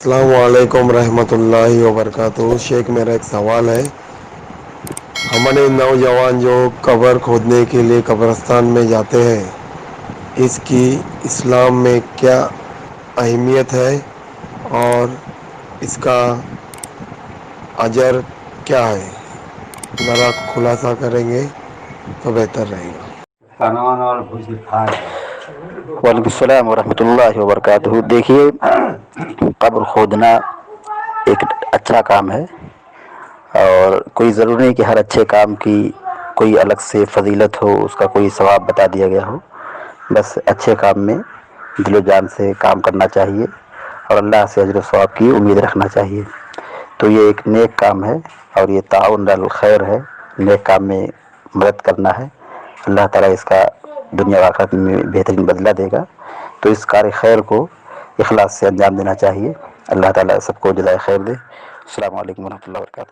السلام علیکم ورحمۃ اللہ وبرکاتہ شیخ، میرا ایک سوال ہے۔ ہمارے نوجوان جو قبر کھودنے کے لیے قبرستان میں جاتے ہیں، اس کی اسلام میں کیا اہمیت ہے اور اس کا اجر کیا ہے؟ ذرا خلاصہ کریں گے تو بہتر رہے گا۔ وعلیکم السلام ورحمۃ اللہ وبرکاتہ۔ دیکھیے، قبر کھودنا ایک اچھا کام ہے، اور کوئی ضروری نہیں کہ ہر اچھے کام کی کوئی الگ سے فضیلت ہو، اس کا کوئی ثواب بتا دیا گیا ہو۔ بس اچھے کام میں دل و جان سے کام کرنا چاہیے اور اللہ سے اجر و ثواب کی امید رکھنا چاہیے۔ تو یہ ایک نیک کام ہے، اور یہ تعاون علی الخیر ہے، نیک کام میں مدد کرنا ہے۔ اللہ تعالیٰ اس کا دنیا و آخرت میں بہترین بدلہ دے گا۔ تو اس کار خیر کو اخلاص سے انجام دینا چاہیے۔ اللہ تعالیٰ سب کو جزائے خیر دے۔ السلام علیکم ورحمۃ اللہ وبرکاتہ۔